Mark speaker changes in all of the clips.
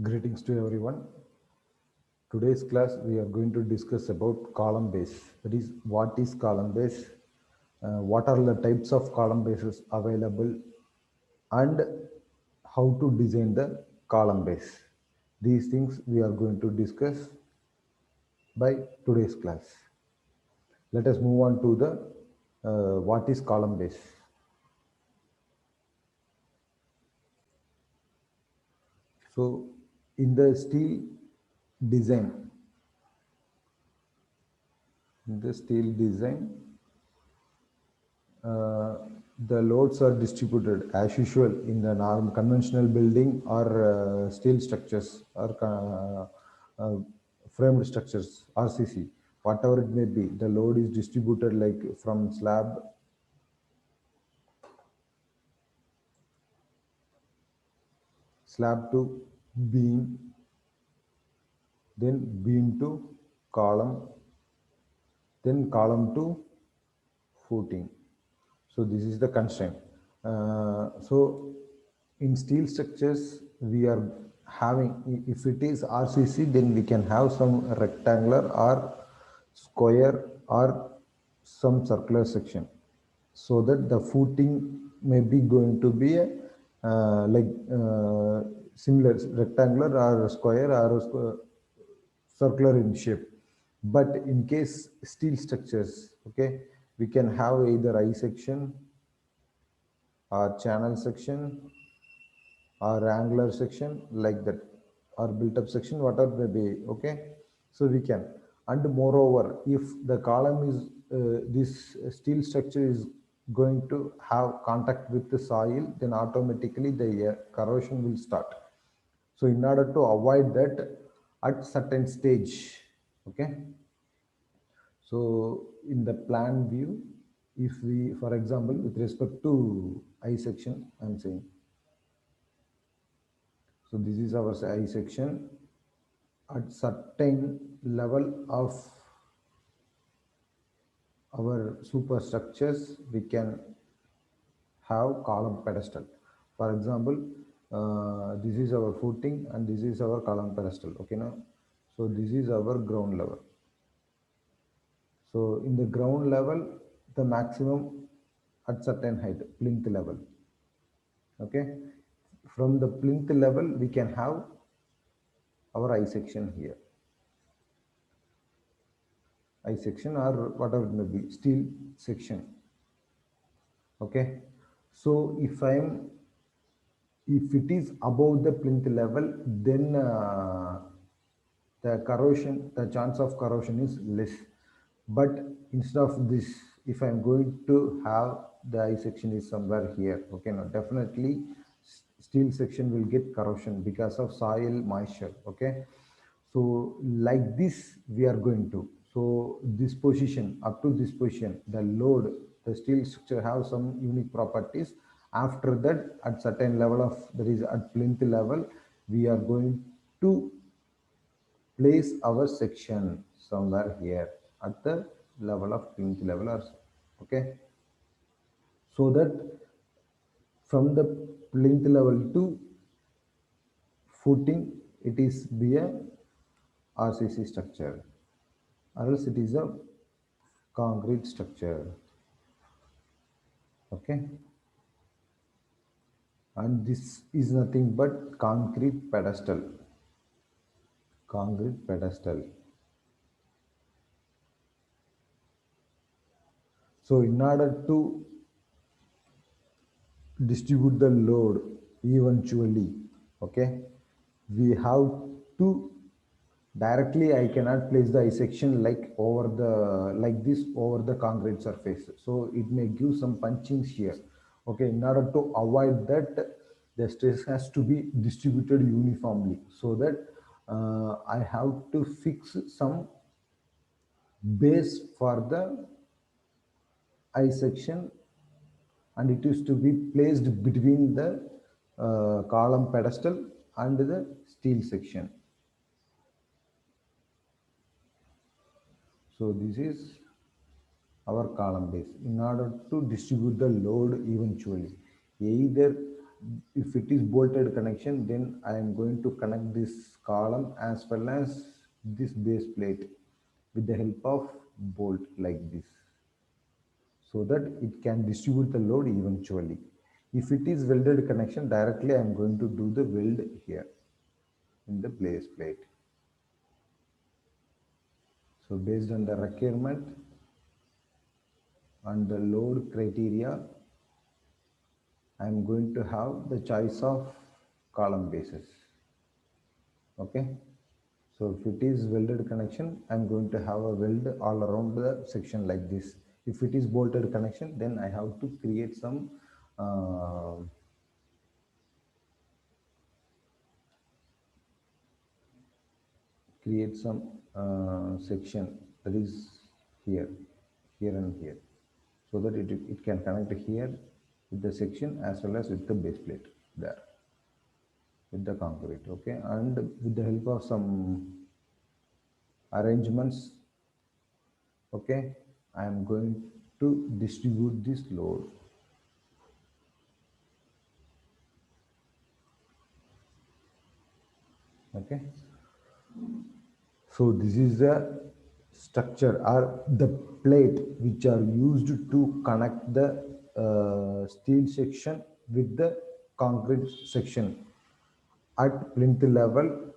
Speaker 1: Greetings to everyone. Today's class we are going to discuss about column base. That is, what is column base, what are the types of column bases available, and how to design the column base. These things we are going to discuss by today's class. Let us move on to the what is column base. So, in the steel design, in the steel design, uh, the loads are distributed as usual in the normal conventional building or steel structures or framed structures, RCC, whatever it may be. The load is distributed like from slab to beam, then beam to column, then column to footing. So this is the constraint. So in steel structures, we are having, if it is RCC, then we can have some rectangular or square or some circular section, so that the footing may be going to be a, similar rectangular or square or circular in shape. But in case steel structures, okay, we can have either I section or channel section or angular section like that, or built up section, whatever may be. Okay, so we can. And moreover, if the column is this steel structure is going to have contact with the soil, then automatically the corrosion will start. So in order to avoid that at certain stage, okay, so in the plan view, if we, for example, with respect to I section, I'm saying, so this is our I section. At certain level of our superstructures, we can have column pedestal. For example, this is our footing and this is our column pedestal. Okay, now, so this is our ground level. So in the ground level, the maximum at certain height, plinth level. Okay, from the plinth level, we can have our I section here. I section or whatever it may be, steel section. Okay, so if it is above the plinth level, then the chance of corrosion is less. But instead of this, if I'm going to have the I section is somewhere here, okay, now definitely steel section will get corrosion because of soil moisture. Okay, so like this we are going to, so this position, up to this position, the load, the steel structure have some unique properties. After that, at certain level of, that is at plinth level, we are going to place our section somewhere here at the level of plinth level or so. Okay, so that from the plinth level to footing, it is be a RCC structure, or else it is a concrete structure. Okay, and this is nothing but concrete pedestal. So in order to distribute the load eventually, okay, we have to directly, I cannot place the I section like over the, like this over the concrete surface, so it may give some punchings here. Okay, in order to avoid that, the stress has to be distributed uniformly, so that I have to fix some base for the I section, and it is to be placed between the column pedestal and the steel section. So this is our column base in order to distribute the load eventually. Either If it is bolted connection, then I am going to connect this column as well as this base plate with the help of bolt like this, so that it can distribute the load eventually. If it is welded connection, directly I am going to do the weld here in the base plate. So based on the requirement and the load criteria, I am going to have the choice of column bases. Okay. So if it is welded connection, I'm going to have a weld all around the section like this. If it is bolted connection, then I have to uh, create some section that is here, here and here, so that it can connect here with the section as well as with the base plate there with the concrete. Okay, and with the help of some arrangements, okay, I am going to distribute this load. Okay, so this is the structure or the plate which are used to connect the steel section with the concrete section at plinth level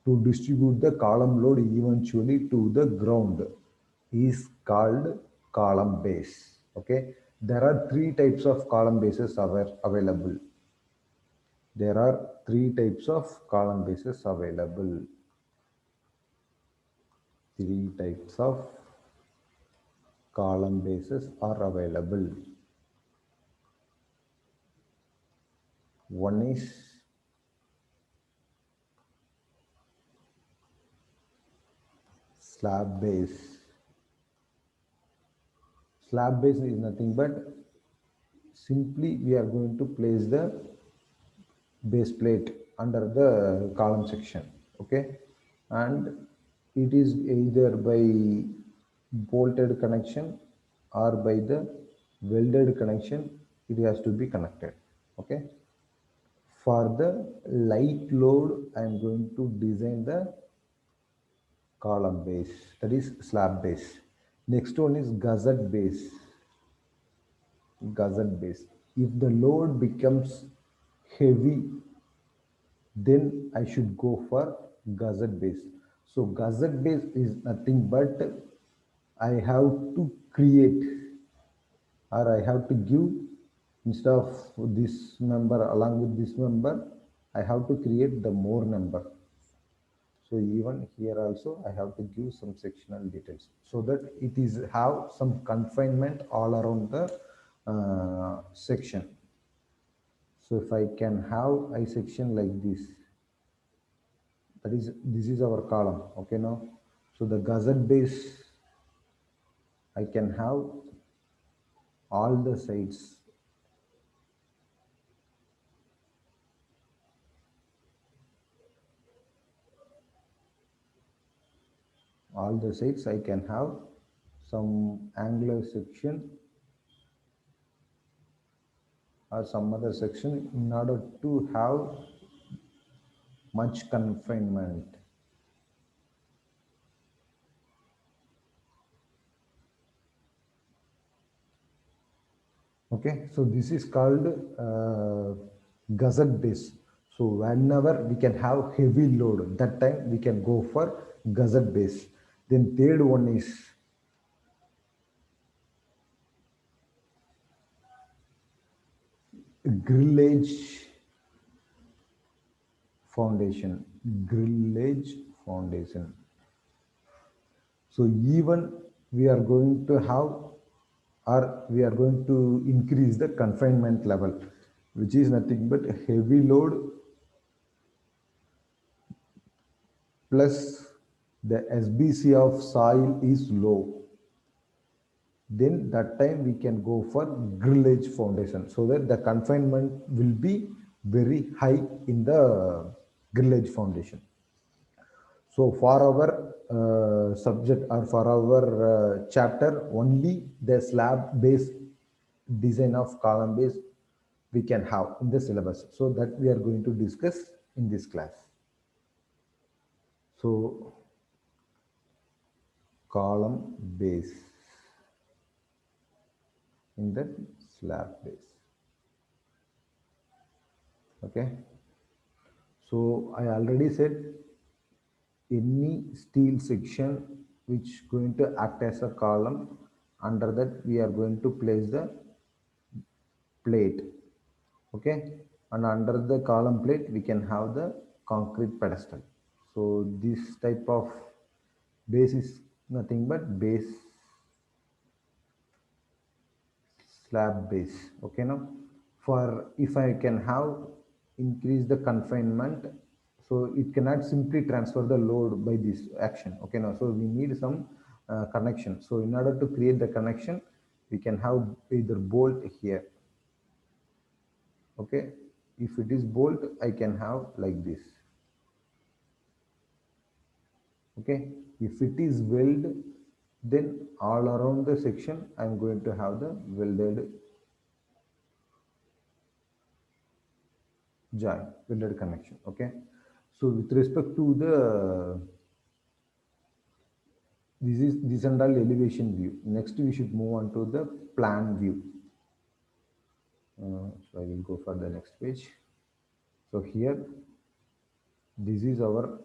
Speaker 1: to distribute the column load eventually to the ground is called column base. Okay, there are three types of column bases available. There are three types of column bases available. Three types of column bases are available. One is slab base. Slab base is nothing but simply we are going to place the base plate under the column section. Okay, and it is either by bolted connection or by the welded connection, it has to be connected. Okay, for the light load I am going to design the column base, that is slab base. Next one is gusset base. Gusset base, if the load becomes heavy, then I should go for gusset base. So gusset base is nothing but I have to create, or I have to give, instead of this member along with this member, I have to create the more number. So even here also I have to give some sectional details so that it is have some confinement all around the section. So if I can have a section like this, that is, this is our column. Okay, now, so the gusset base, I can have all the sides, I can have some angular section or some other section in order to have much confinement. Okay, so this is called gusset base. So whenever we can have heavy load, that time we can go for gusset base. Then third one is grillage foundation. Grillage foundation. So even we are going to have, or we are going to increase the confinement level, which is nothing but heavy load plus the SBC of soil is low. Then that time we can go for grillage foundation, so that the confinement will be very high in the grillage foundation. So for our subject, or for our chapter, only the slab base design of column base we can have in the syllabus. So that we are going to discuss in this class. So column base in that slab base. Okay. So I already said any steel section which going to act as a column, under that we are going to place the plate. Okay, and under the column plate we can have the concrete pedestal. So this type of base is nothing but base, slab base. Okay, now for if I can have increase the confinement, so it cannot simply transfer the load by this action. Okay, now so we need some connection. So in order to create the connection, we can have either bolt here. Okay, if it is bolt, I can have like this. Okay, if it is weld, then all around the section I'm going to have the welded joint, welded connection. Okay, so with respect to the, this and all elevation view. Next we should move on to the plan view. So I will go for the next page. So here, this is our,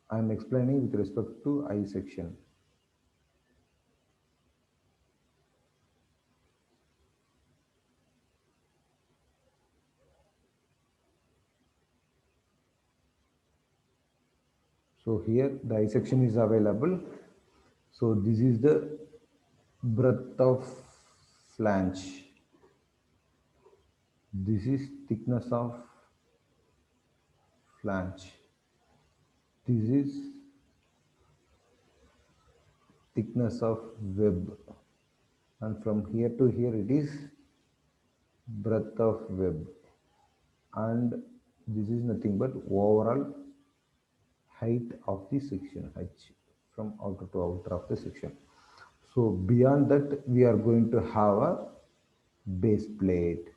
Speaker 1: I am explaining with respect to I section. So here the I section is available. So this is the breadth of flange. This is thickness of flange. This is thickness of web. And from here to here it is breadth of web. And this is nothing but overall height of the section, h, from outer to outer of the section. So beyond that we are going to have a base plate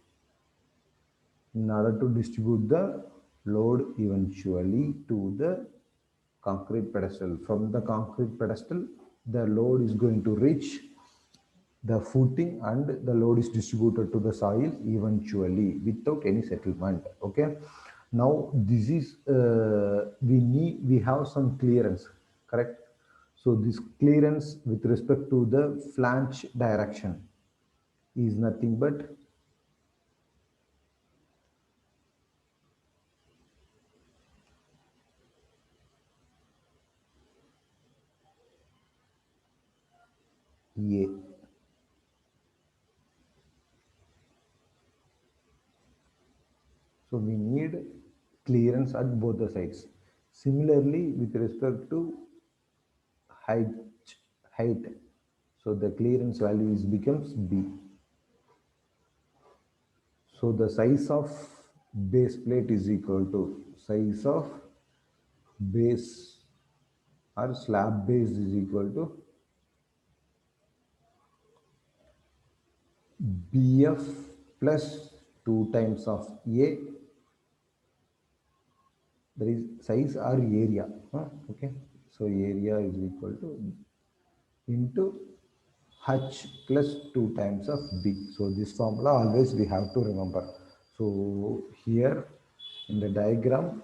Speaker 1: in order to distribute the load eventually to the concrete pedestal. From the concrete pedestal, the load is going to reach the footing and the load is distributed to the soil eventually without any settlement. Okay, now this is we have some clearance, correct? So this clearance with respect to the flange direction is nothing but A. So we need clearance at both the sides. Similarly, with respect to height, height, so the clearance value is becomes B. So the size of base plate is equal to size of base or slab base is equal to BF plus 2 times of A, that is size or area. Okay, so area is equal to into H plus 2 times of B. So this formula always we have to remember. So here in the diagram,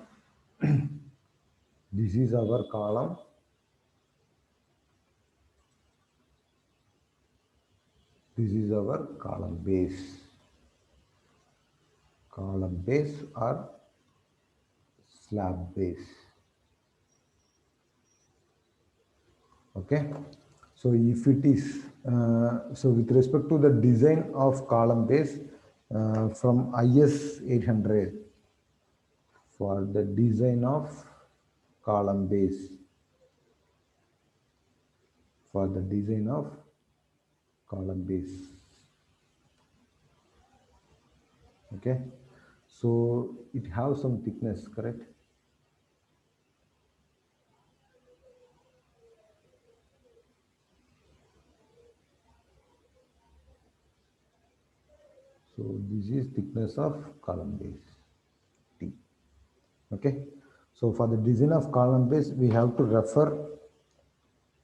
Speaker 1: this is our column, this is our column base or slab base. Okay, so if it is so with respect to the design of column base, from IS 800, for the design of column base, for the design of column base. Okay, so it has some thickness, correct? So this is thickness of column base T. Okay, so for the design of column base we have to refer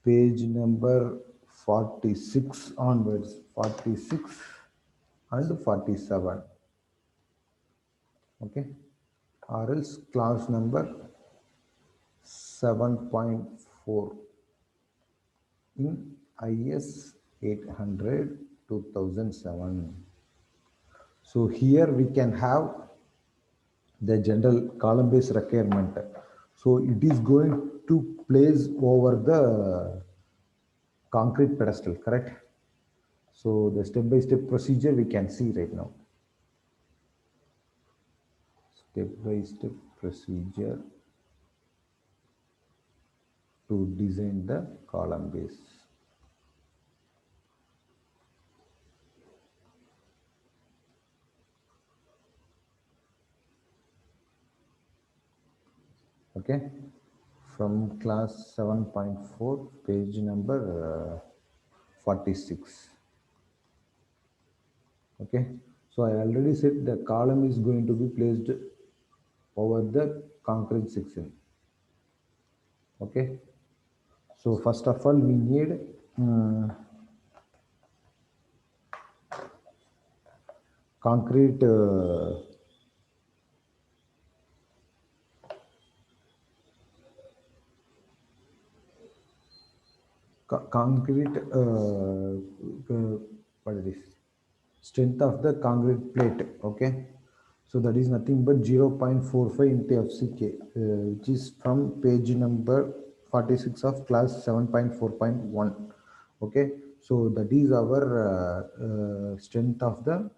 Speaker 1: page number 46 onwards, 46 and 47. Okay, or else class number 7.4 in IS 800 2007. So here we can have the general column base requirement. So it is going to place over the concrete pedestal, correct? So the step-by-step procedure we can see right now. Step-by-step procedure to design the column base. Okay, from class 7.4 page number 46. Okay, so I already said the column is going to be placed over the concrete section. Okay, so first of all we need concrete concrete what is this strength of the concrete plate. Okay, so that is nothing but 0.45 into FCK, which is from page number 46 of class 7.4.1. Okay, so that is our strength of the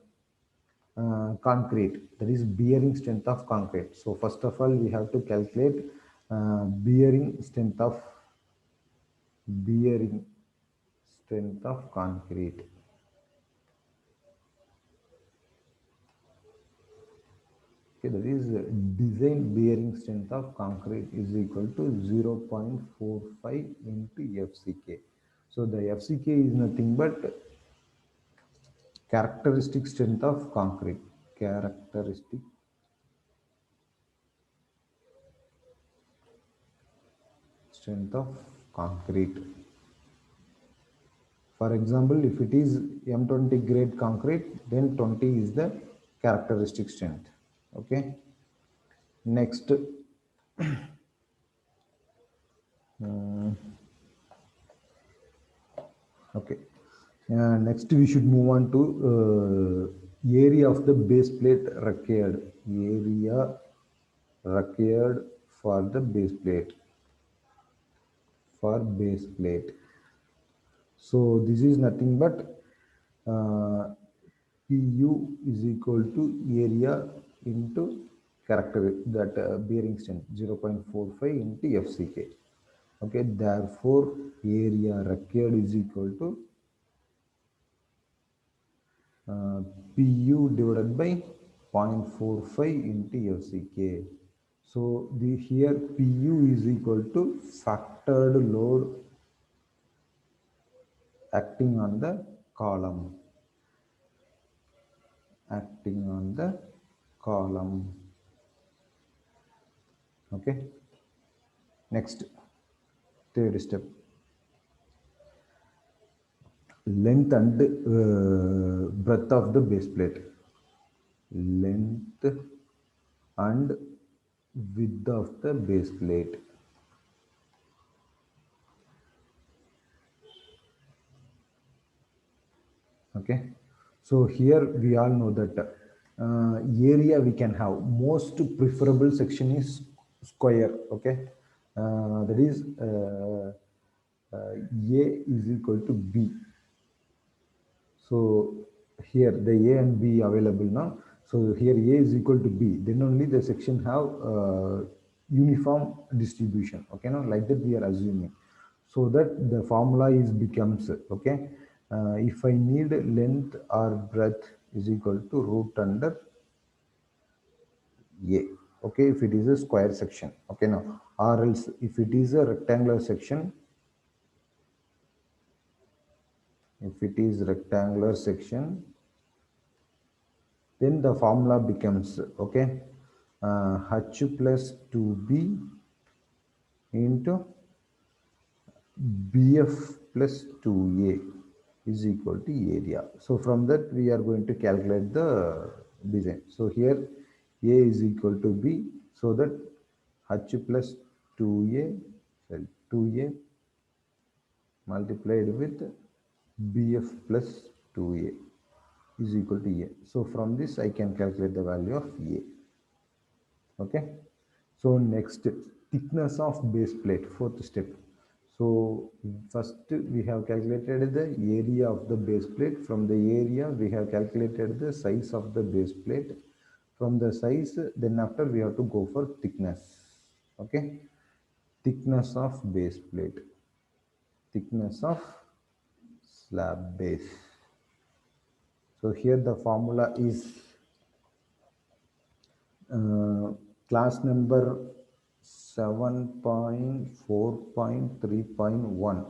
Speaker 1: concrete, that is bearing strength of concrete. So first of all we have to calculate bearing strength of concrete. Okay, that is design bearing strength of concrete is equal to 0.45 into FCK. So the FCK is nothing but characteristic strength of concrete. Characteristic strength of concrete. For example, if it is M20 grade concrete, then 20 is the characteristic strength. Okay. Next, okay. Next, we should move on to area of the base plate required. Area required for the base plate. For base plate. So this is nothing but PU is equal to area into character that bearing strength 0.45 into FCK. Okay, therefore area required is equal to PU divided by 0.45 into FCK. So the here PU is equal to factored load acting on the column. Acting on the column. Okay. Next, third step. Length and breadth of the base plate. Length and width of the base plate. Okay, so here we all know that area we can have most preferable section is square. Okay, that is A is equal to B. So here the A and B available now. So here A is equal to B. Then only the section have uniform distribution. Okay, now like that we are assuming. So that the formula is becomes okay. If I need length or breadth is equal to root under A. Okay, if it is a square section. Okay, now or else if it is a rectangular section. If it is rectangular section, then the formula becomes, okay, H plus 2B into BF plus 2A is equal to area. So from that we are going to calculate the design. So here A is equal to B, so that H plus 2A, sorry, 2A multiplied with BF plus 2A is equal to A. So from this I can calculate the value of A. Okay. So next, thickness of base plate, fourth step. So first we have calculated the area of the base plate. From the area we have calculated the size of the base plate. From the size, then after we have to go for thickness. Okay. Thickness of base plate, thickness of slab base. So here the formula is class number 7.4.3.1.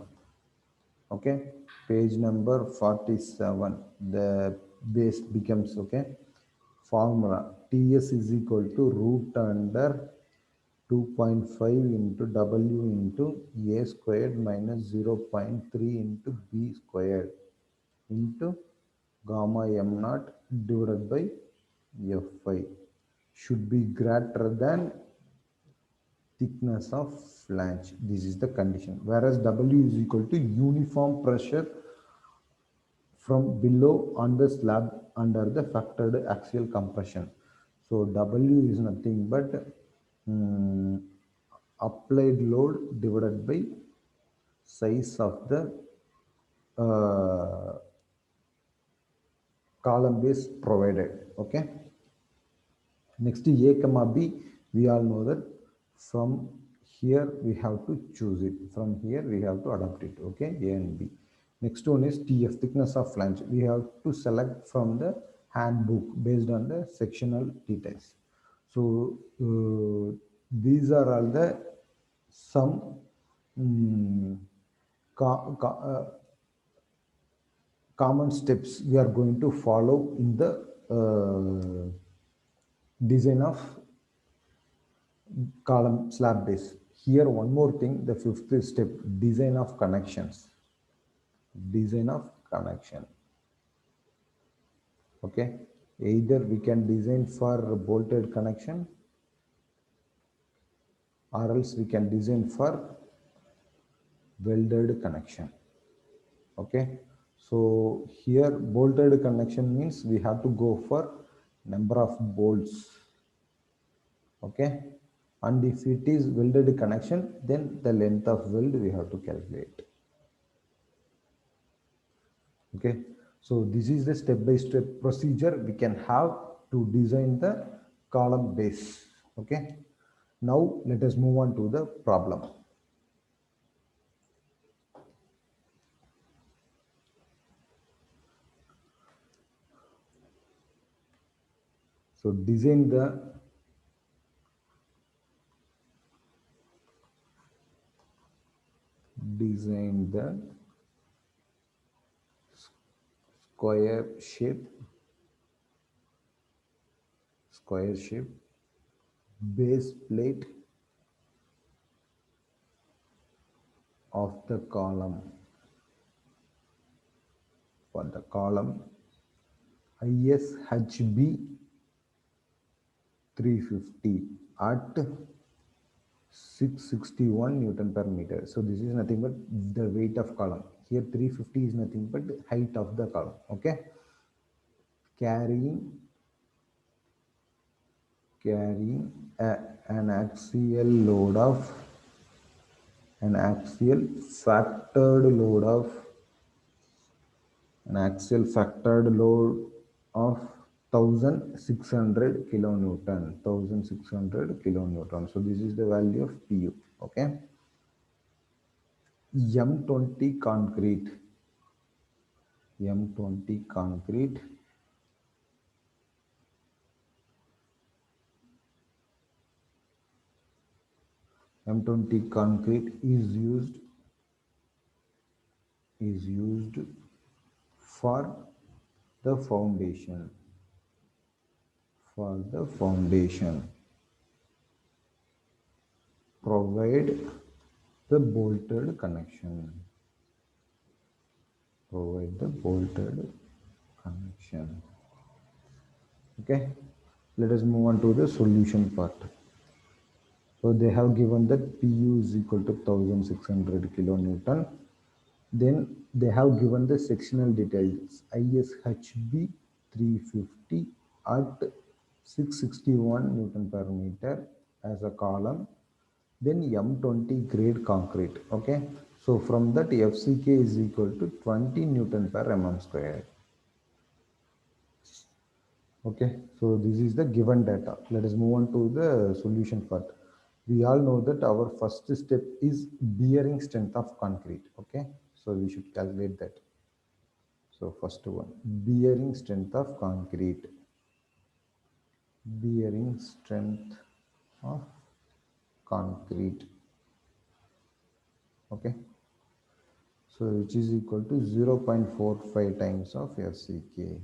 Speaker 1: Okay, page number 47. The base becomes, okay, formula ts is equal to root under 2.5 into w into a squared minus 0.3 into b squared into gamma m naught divided by fi should be greater than thickness of flange. This is the condition. Whereas W is equal to uniform pressure from below on the slab under the factored axial compression. So W is nothing but applied load divided by size of the uh, column base provided. Okay. Next A comma B, we all know that from here we have to choose it. From here we have to adopt it. Okay, A and B. Next one is TF, thickness of flange. We have to select from the handbook based on the sectional details. So these are all the some um, common steps we are going to follow in the design of column slab base. Here one more thing, the fifth step, design of connections. Design of connection. Okay, either we can design for bolted connection or else we can design for welded connection. Okay, so here bolted connection means we have to go for number of bolts. Okay, and if it is welded connection, then the length of weld we have to calculate. Okay, so this is the step-by-step procedure we can have to design the column base. Okay, now let us move on to the problem. So design the square shape base plate of the column, for the column ISHB 350 at 661 Newton per meter. So this is nothing but the weight of column. Here 350 is nothing but height of the column. Okay, carrying an axial load of an axial factored load of an axial factored load of 1600 kilonewton. 1600 kilonewton. So this is the value of pu. Okay, M20 concrete, M20 concrete M20 concrete is used for the foundation. for the foundation. Provide the bolted connection. Provide the bolted connection. Okay, let us move on to the solution part. So they have given that Pu is equal to 1600 kilonewton. Then they have given the sectional details ISHB 350 at 661 Newton per meter as a column. Then M20 grade concrete. Okay. So from that FCK is equal to 20 Newton per mm square. Okay, so this is the given data. Let us move on to the solution part. We all know that our first step is bearing strength of concrete. Okay, so we should calculate that. So first one, bearing strength of concrete. Bearing strength of concrete. Okay, so which is equal to 0.45 times of FCK.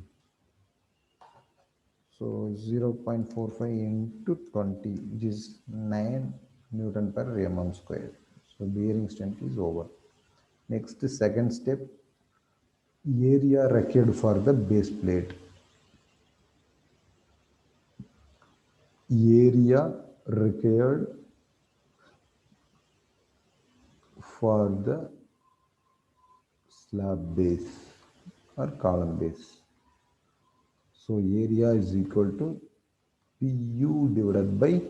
Speaker 1: So 0.45 into 20, which is 9 Newton per mm square. So bearing strength is over. Next, second step, area required for the base plate. Area required for the slab base or column base. So area is equal to Pu divided by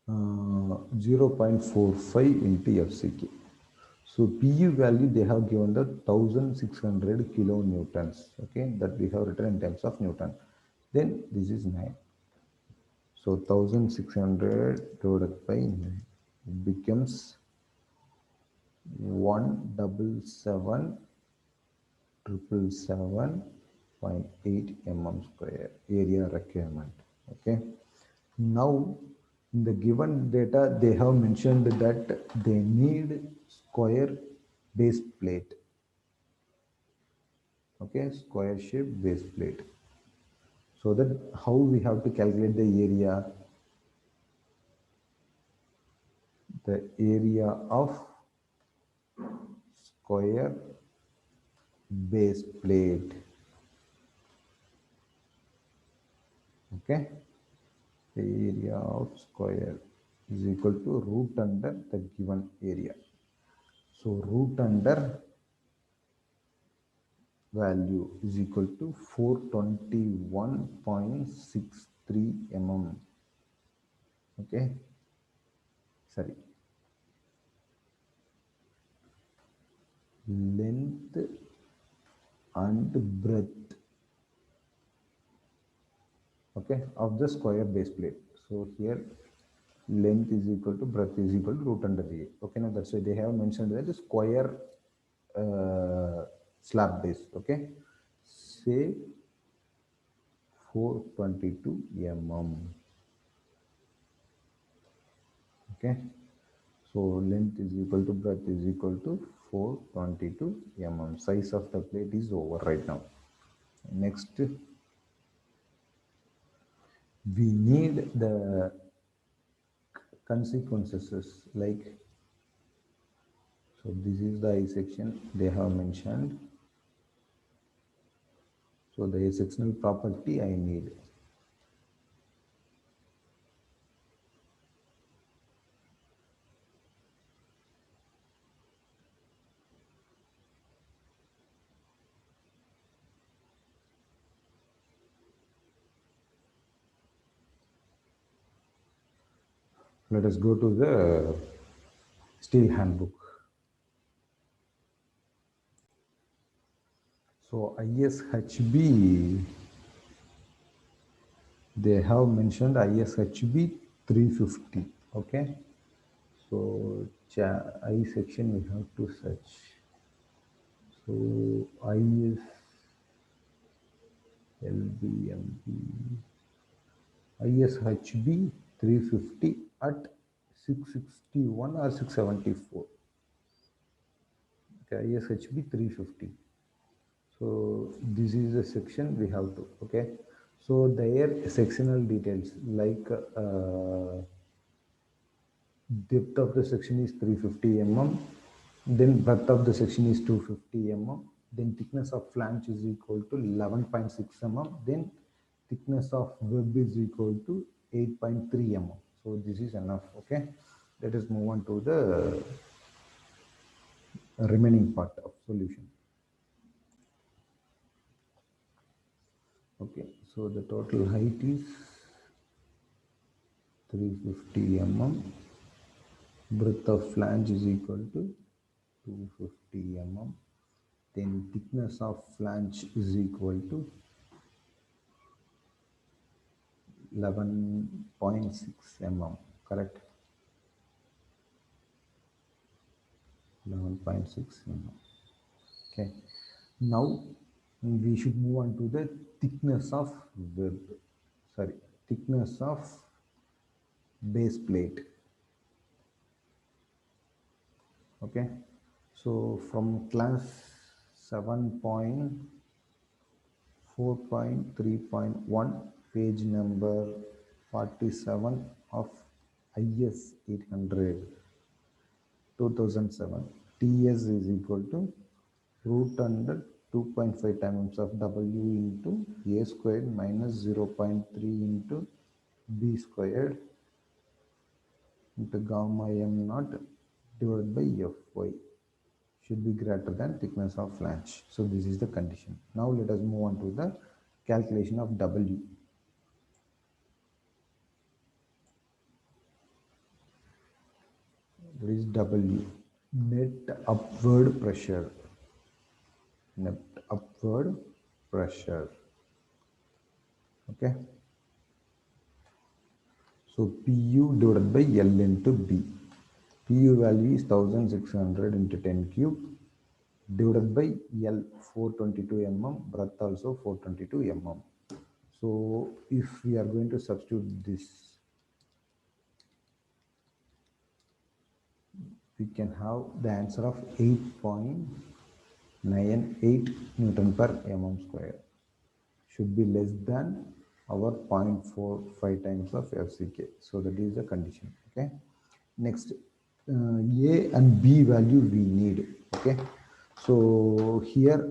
Speaker 1: 0.45 into FCK. So Pu value they have given the 1600 kilonewtons. Okay, that we have written in terms of Newton. Then this is 9. So 1600 divided by 9 becomes 177,777.8 mm square area requirement. Okay. Now, in the given data, they have mentioned that they need square base plate. Okay, square shape base plate. So that how we have to calculate the area? The area of square base plate. Okay, the area of square is equal to root under the given area. So root under value is equal to 421.63 mm. Okay, sorry, length and breadth, okay, of the square base plate. So here length is equal to breadth is equal to root under a. Okay, now that's why they have mentioned that the square slab base. Okay, say 422 mm. Okay, so length is equal to breadth is equal to 422 mm. Size of the plate is over right now. Next, we need the consequences like, so this is the I section they have mentioned. So the sectional property I need. Let us go to the steel handbook. So ISHB, they have mentioned ISHB 350. Okay. So I section we have to search. So ISHB 350 at 661 or 674. Okay, ISHB 350. So this is the section we have to. Okay, So their sectional details like depth of the section is 350 mm, then breadth of the section is 250 mm, then thickness of flange is equal to 11.6 mm, then thickness of web is equal to 8.3 mm. So this is enough. Okay, let us move on to the remaining part of solution. Okay, so the total height is 350 mm, breadth of flange is equal to 250 mm, then thickness of flange is equal to 11.6 mm, correct? 11.6 mm. Okay, now we should move on to the thickness of web, sorry, thickness of base plate. Okay, so from class 7.4.3.1, page number 47 of IS 800 2007, TS is equal to root under 2.5 times of W into A squared minus 0.3 into B squared into gamma m naught divided by Fy should be greater than thickness of flange. So this is the condition. Now let us move on to the calculation of W. That is W, net upward pressure. Net upward pressure. Okay. So Pu divided by L into B. Pu value is 1600 into 10 cube divided by L 422 mm, breadth also 422 mm. So if we are going to substitute this, we can have the answer of 8.98 Newton per mm square. Should be less than our 0.45 times of FCK. So that is the condition. Okay. Next, A and B value we need. Okay. So here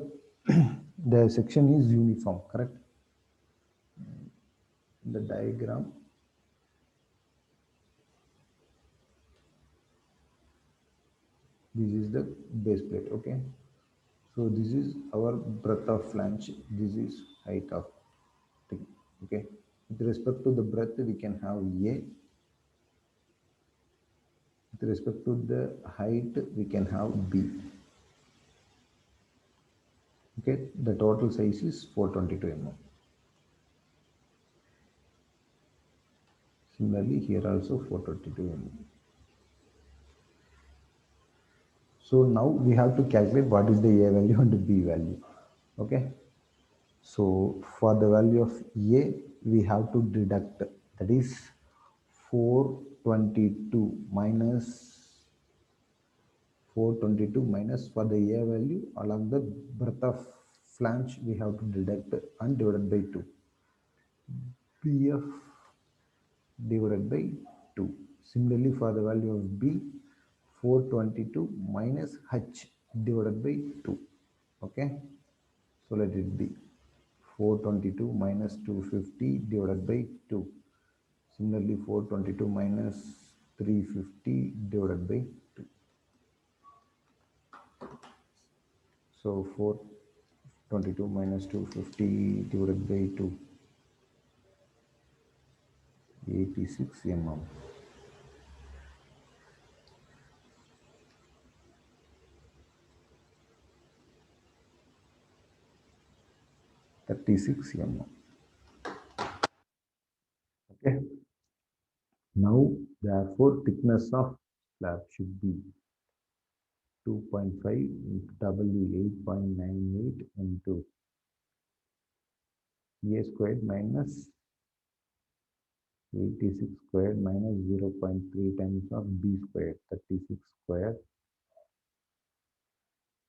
Speaker 1: the section is uniform, correct? The diagram, this is the base plate. Okay. So this is our breadth of flange. This is height of thing. Okay. With respect to the breadth, we can have A. With respect to the height, we can have B. Okay, the total size is 422 mm. Similarly, here also 422 mm. So now we have to calculate what is the A value and the B value. Okay, so for the value of A, we have to deduct, that is 422 minus 422 minus for the A value along the breadth of flange we have to deduct and divided by 2. BF divided by 2. Similarly, for the value of B, 422 minus H divided by 2. Okay, so let it be 422 minus 250 divided by 2. Similarly, 422 minus 350 divided by 2. So 422 minus 250 divided by 2, 86 mm. 36 mm. Okay. Now, therefore, thickness of slab should be 2.5 into W 8.98 into A squared minus 86 squared minus 0.3 times of B squared, 36 squared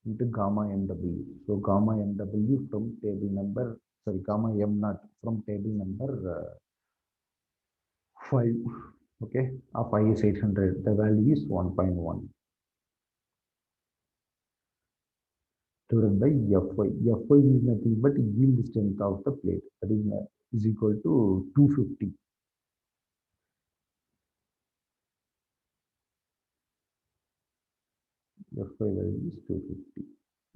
Speaker 1: into gamma MW. So gamma MW from table number sorry, comma m naught from table number 5. Okay, of I is 800. The value is 1.1 divided by Fy. Fy is nothing but yield strength of the plate. That is equal to 250. Fy value is 250.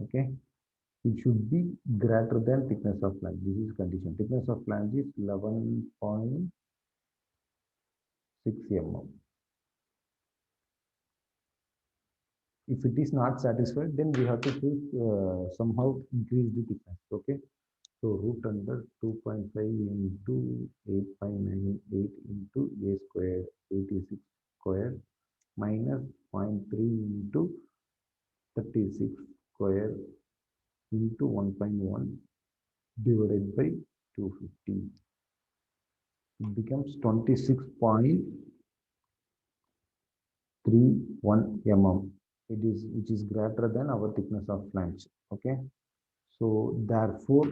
Speaker 1: Okay. It should be greater than thickness of flange. This is condition. Thickness of flange is 11.6 mm. If it is not satisfied, then we have to choose somehow increase the thickness. Okay. So root under 2.5 into 8.98 into a square 86 square minus 0.3 into 36 square into 1.1 divided by 250. It becomes 26.31 mm. It is which is greater than our thickness of flange. Okay. So therefore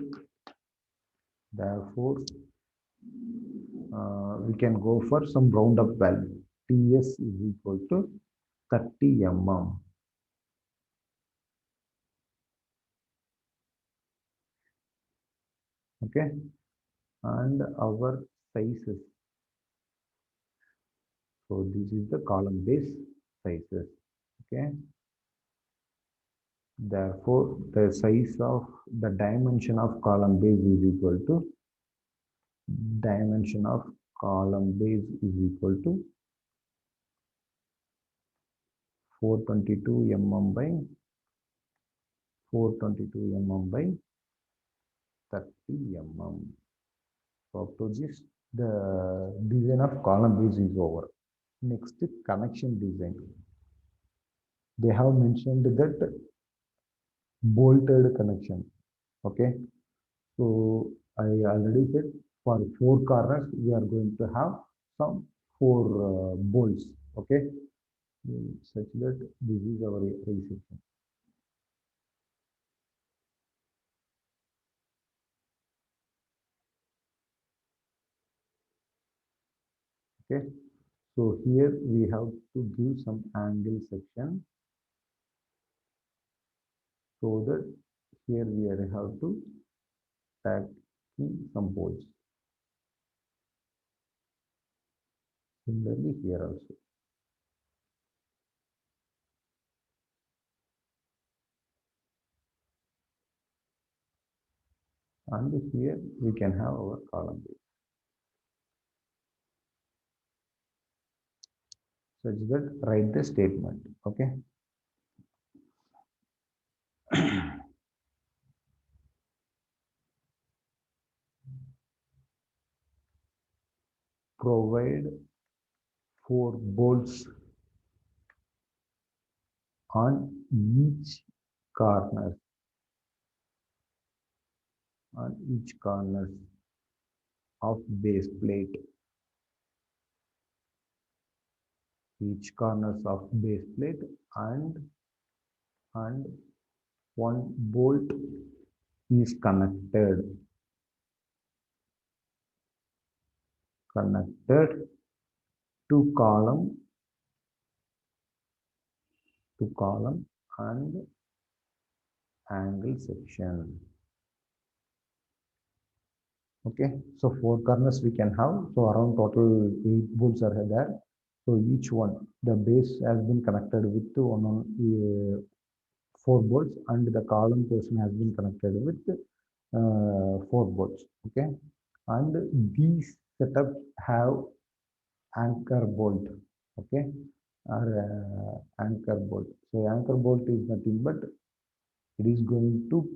Speaker 1: we can go for some round up value. TS is equal to 30 mm. Okay, and our sizes. So this is the column base sizes. Okay, therefore the size of the dimension of column base is equal to dimension of column base is equal to 422 mm by 422 mm by 30 mm. So up to this, the design of column base is over. Next, connection design. They have mentioned that bolted connection. Okay, so I already said for four corners we are going to have some four bolts. Okay, such that this is our A section. Okay, so here we have to give some angle section so that here we have to tag in some bolts. Similarly here also. And here we can have our column base. Such that write the statement. Okay. Provide four bolts on each corner of base plate, each corners of base plate, and one bolt is connected to column and angle section. Okay, so four corners we can have. So around total 8 bolts are there. So each one, the base has been connected with one on 4 bolts, and the column portion has been connected with 4 bolts. Okay, and these setups have anchor bolt. Okay, or anchor bolt. So anchor bolt is nothing but it is going to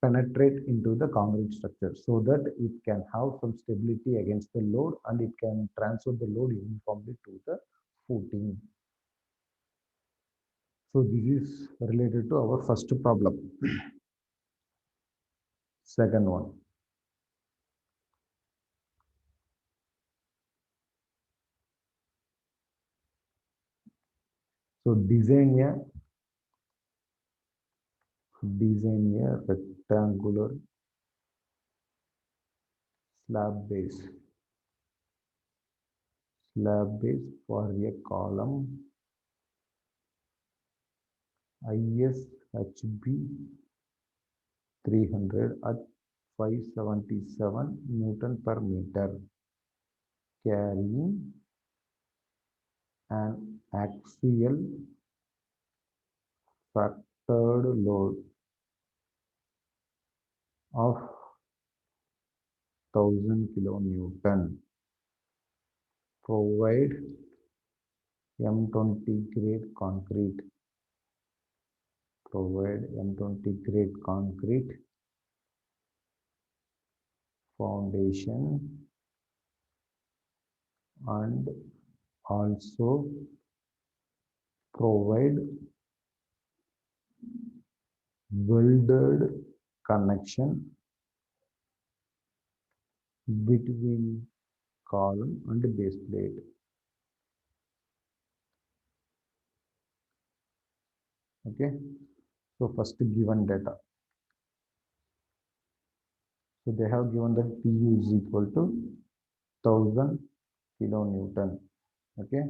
Speaker 1: penetrate into the concrete structure so that it can have some stability against the load and it can transfer the load uniformly to the footing. So this is related to our first problem. Second one. So design a rectangular slab base. Slab base for a column ISHB 300 at 577 Newton per meter, carrying an axial factored load of 1000 kilonewton. Provide M20 grade concrete. Provide M20 grade concrete foundation and also provide welded connection between column and base plate. Okay, so first given data. So they have given that Pu is equal to 1000 kilonewton. Okay,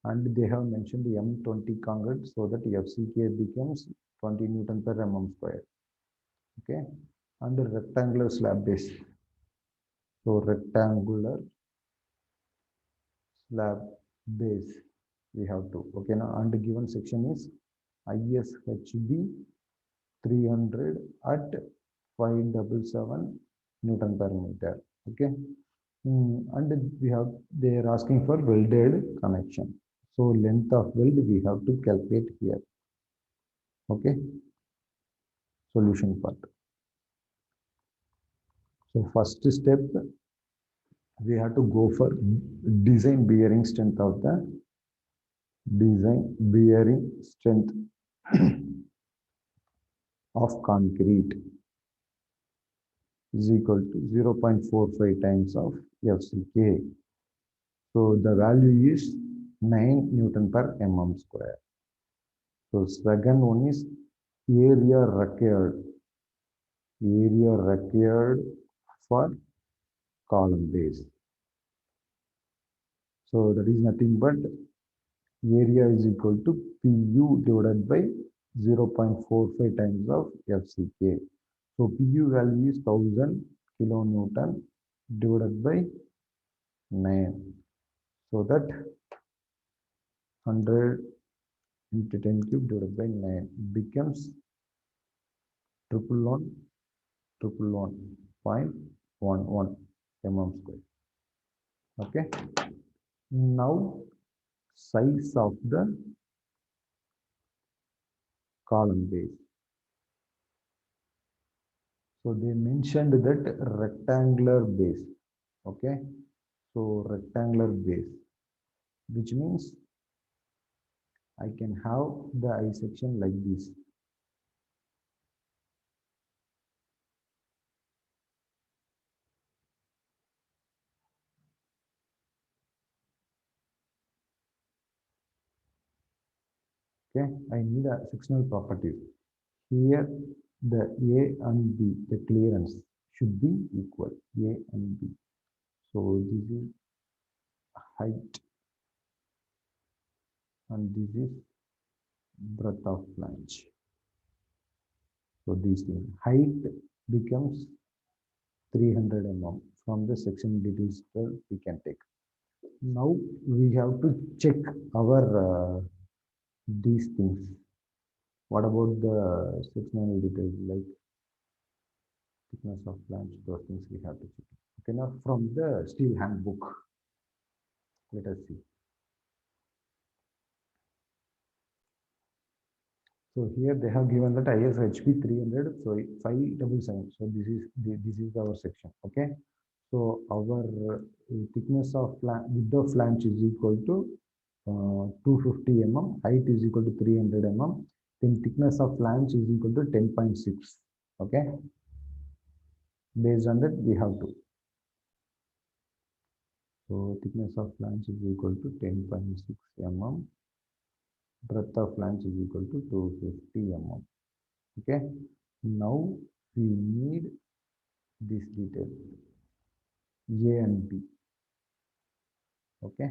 Speaker 1: and they have mentioned the M20 concrete so that FCK becomes 20 Newton per mm square. Okay, and the rectangular slab base. So rectangular slab base we have to. Okay, now and the given section is ISHB 300 at 577 Newton per meter. Okay, and we have they are asking for welded connection. So length of weld we have to calculate here. Okay, solution part. So first step we have to go for design bearing strength of the design bearing strength of concrete is equal to 0.45 times of FCK. So the value is 9 Newton per mm square. So second one is area required. Area required for column base. So that is nothing but area is equal to Pu divided by 0.45 times of FCK. So Pu value is 1000 kilonewton divided by 9. So that 100 into 10 cube divided by 9 becomes 111.11 mm square. Okay. Now size of the column base. So they mentioned that rectangular base. Okay. So rectangular base, which means I can have the I section like this. Okay, I need a sectional properties. Here, the A and B, the clearance should be equal, A and B. So this is height and this is breadth of flange. So these things, height becomes 300 mm from the section details we can take. Now we have to check our these things. What about the sectional details like thickness of flange? Those things we have to check. Okay, now from the steel handbook, let us see. So here they have given that ISHP 300, so 577. So this is our section. Okay. So our thickness of width of flange is equal to 250 mm, height is equal to 300 mm, then thickness of flange is equal to 10.6. Okay. Based on that, we have to. So thickness of flange is equal to 10.6 mm. Breadth of flange is equal to 250 mm. Okay. Now we need this detail. A and B. Okay.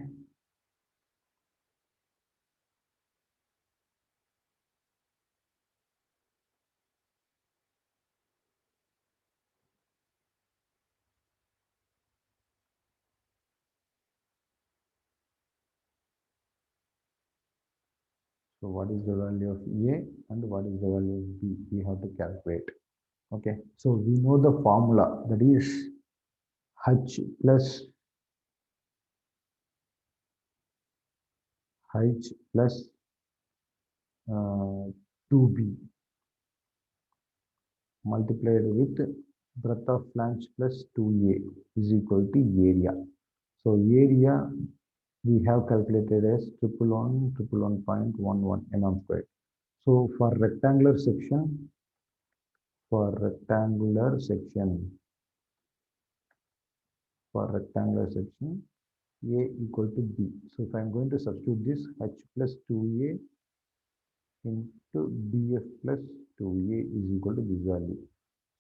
Speaker 1: So what is the value of A and what is the value of B? We have to calculate. Okay. So we know the formula, that is H plus H plus 2B multiplied with breadth of flange plus 2A is equal to area. So area we have calculated as 111.11 mm squared. So for rectangular section, A equal to B. So if I'm going to substitute this H plus 2A into BF plus 2A is equal to this value.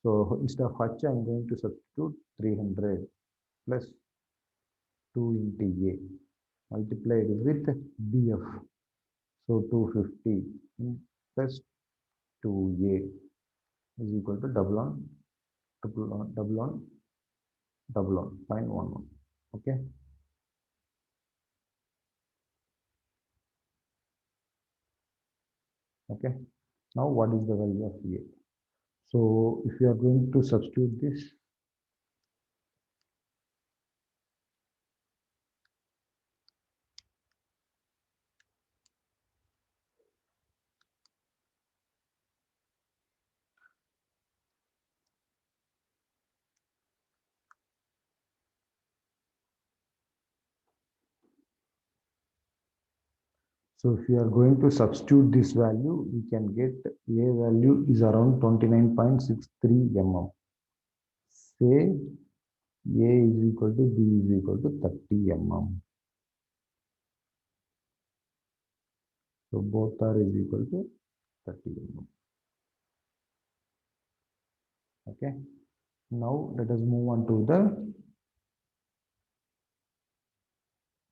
Speaker 1: So instead of H, I'm going to substitute 300 plus 2 into A multiplied with BF. So 250 plus 2A is equal to double on 0.11. Okay. Okay. Now what is the value of A? So if you are going to substitute this, so if you are going to substitute this value, we can get A value is around 29.63 mm. Say A is equal to B is equal to 30 mm. So both are is equal to 30 mm. Okay. Now let us move on to the,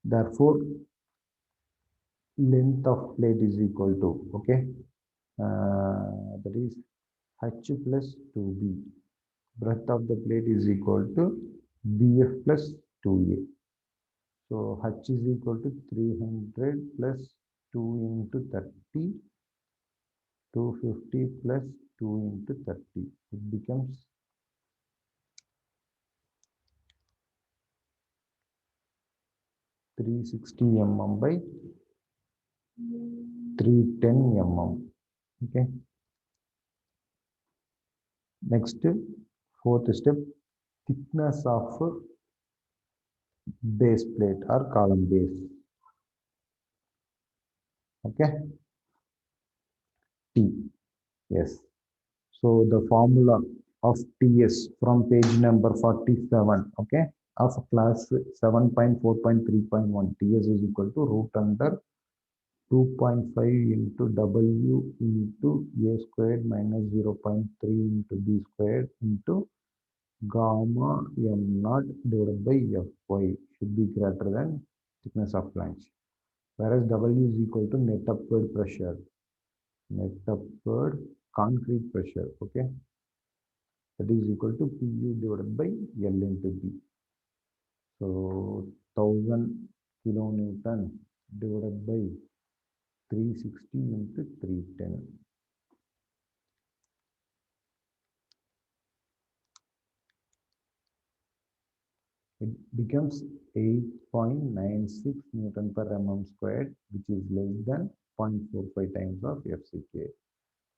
Speaker 1: therefore length of plate is equal to, okay, that is H plus 2B. Breadth of the plate is equal to BF plus 2A. So H is equal to 300 plus 2 into 30, 250 plus 2 into 30. It becomes 360 mm by 310 mm. Okay. Next, fourth step, thickness of base plate or column base. Okay. T. Yes. So the formula of TS from page number 47, okay, of class 7.4.3.1, TS is equal to root under 2.5 into W into A squared minus 0.3 into B squared into gamma M naught divided by Fy should be greater than thickness of flange. Whereas W is equal to net upward pressure, net upward concrete pressure, okay, that is equal to Pu divided by L into B. So 1000 kilonewton divided by 360 into 310. It becomes 8.96 Newton per mm squared, which is less than 0.45 times of FCK.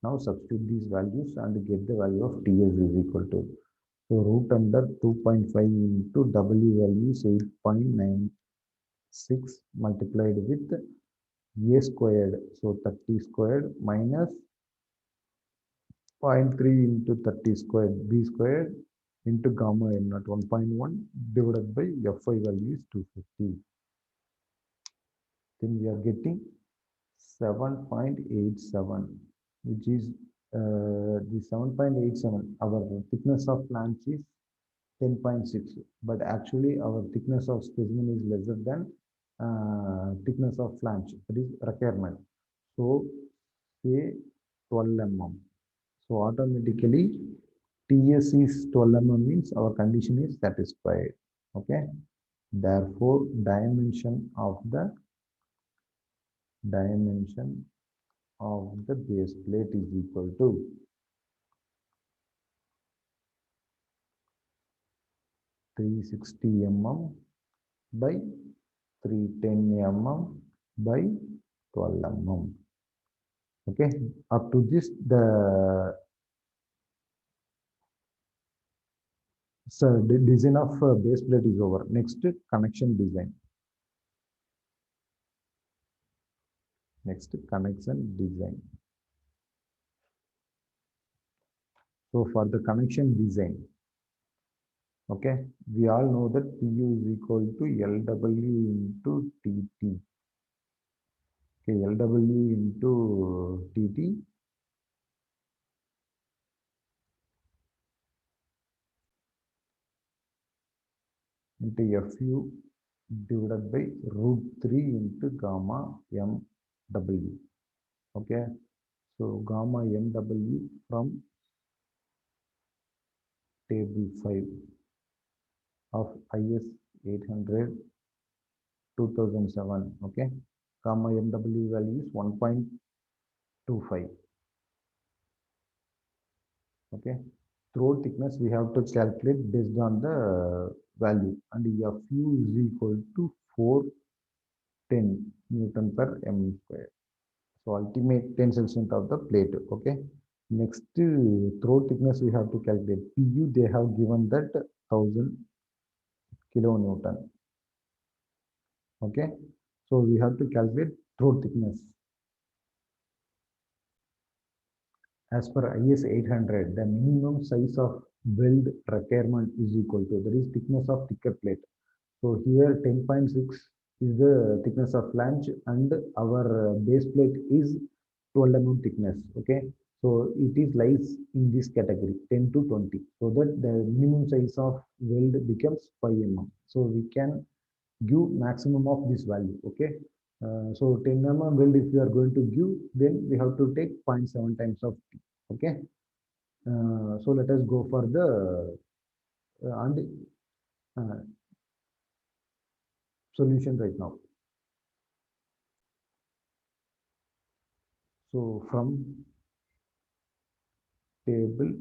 Speaker 1: Now substitute these values and get the value of TS is equal to. So root under 2.5 into W value is 8.96 multiplied with A squared. So 30 squared minus 0.3 into 30 squared B squared into gamma n at 1.1 divided by Fy value is 250. Then we are getting 7.87, which is the 7.87. Our thickness of flange is 10.6, but actually our thickness of specimen is lesser than thickness of flange, that is requirement. So say 12 mm. So automatically TS is 12 mm means our condition is satisfied. Okay. Therefore, dimension of the base plate is equal to 360 mm by 310 mm by 12 mm. Okay, up to this the design of base plate is over. Next, connection design. Next, connection design. So for the connection design, okay, we all know that PU is equal to LW into TT. Okay, LW into TT into FU divided by root 3 into gamma MW. Okay, so gamma MW from table 5 of IS 800 2007. Okay, gamma MW value is 1.25. Okay, throat thickness we have to calculate based on the value, and Fu is equal to 410 Newton per mm square. So ultimate tensile strength of the plate. Okay, next throat thickness we have to calculate. Pu they have given that 1000 kilonewton. Okay, so we have to calculate throat thickness. As per IS 800, the minimum size of weld requirement is equal to, that is thickness of thicker plate. So here 10.6 is the thickness of flange and our base plate is 12 mm thickness. Okay, so it is lies in this category 10 to 20, so that the minimum size of weld becomes 5 mm. So we can give maximum of this value. Okay, so 10 mm weld if we are going to give, then we have to take 0.7 times of T. Okay, so let us go for the and uh, solution right now. So from table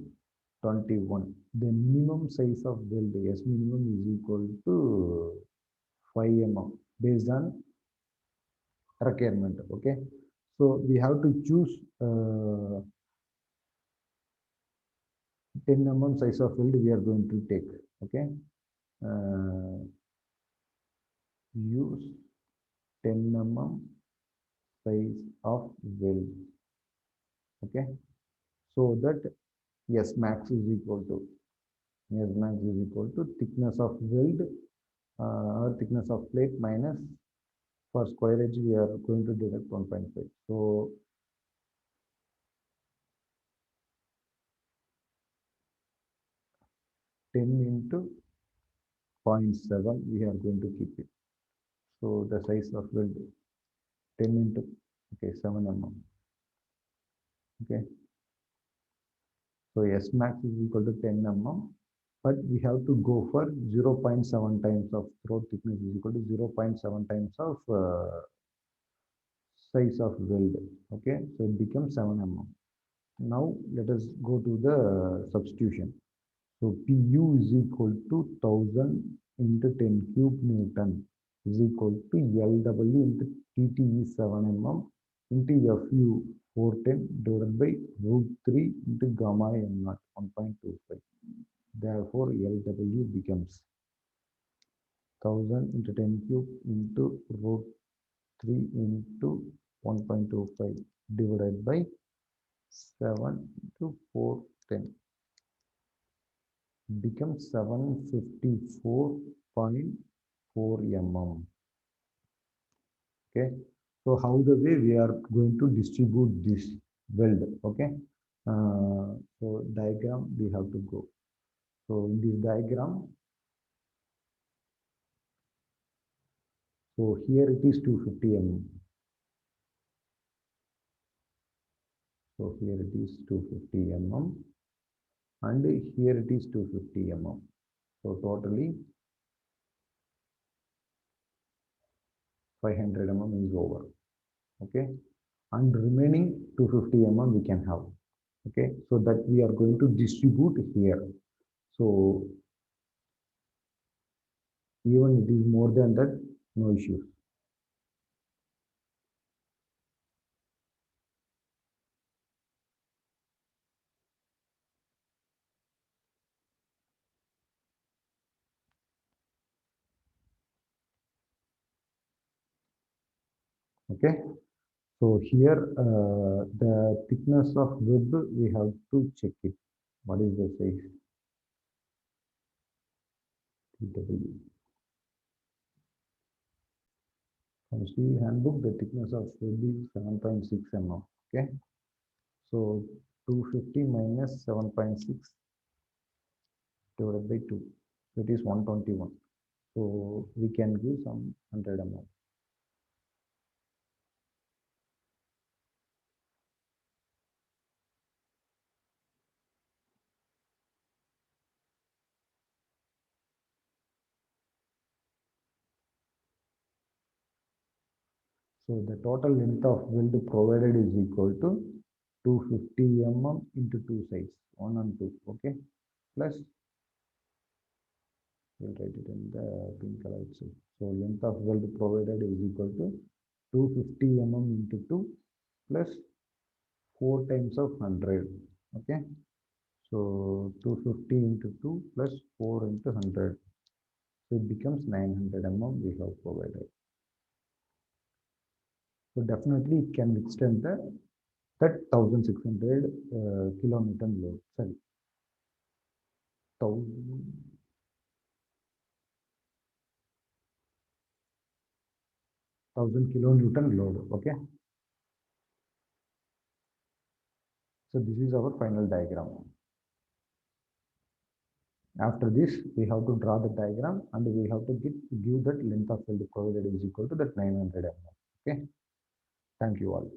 Speaker 1: 21, the minimum size of weld S minimum is equal to 5 mm based on requirement. Okay, so we have to choose 10 mm size of weld we are going to take. Okay, uh, use 10 mm size of weld. Okay, so that S max is equal to thickness of weld or thickness of plate minus, for square edge we are going to deduct 1.5. So 10 into 0.7 we are going to keep it. So the size of weld 10 into, okay, 7 mm. Okay, so S max is equal to 10 mm, but we have to go for 0.7 times of throat thickness is equal to 0.7 times of size of weld. Okay, so it becomes 7 mm. Now let us go to the substitution. So Pu is equal to 1000 into 10 cube Newton is equal to Lw into Tt is 7 mm into Fu 410 divided by root 3 into gamma m naught 1.25. Therefore, Lw becomes 1000 into 10 cube into root 3 into 1.25 divided by 7 to 410 becomes 754.4 mm. Okay, so how the way we are going to distribute this weld. Okay, so diagram we have to go. So in this diagram, so here it is 250 mm. So here it is 250 mm and here it is 250 mm. So totally 500 mm is over. Okay. And remaining 250 mm we can have. Okay. So that we are going to distribute here. So even it is more than that, no issues. Okay. So here the thickness of web we have to check it. What is the size? TW. From C handbook, the thickness of web is 7.6 mm. Okay. So 250 minus 7.6 divided by 2. It is 121. So we can give some 100 mm. So the total length of weld provided is equal to 250 mm into two sides, 1 and 2. Okay. Plus, we'll write it in the pink color itself. So length of weld provided is equal to 250 mm into 2 plus 4 times of 100. Okay. So 250 into 2 plus 4 into 100. So it becomes 900 mm we have provided. So definitely it can withstand that 1600 kilonewton load. Sorry, 1000 kilonewton load. Okay. So this is our final diagram. After this, we have to draw the diagram and we have to give that length of weld provided is equal to that 900 mm. Okay. Thank you all.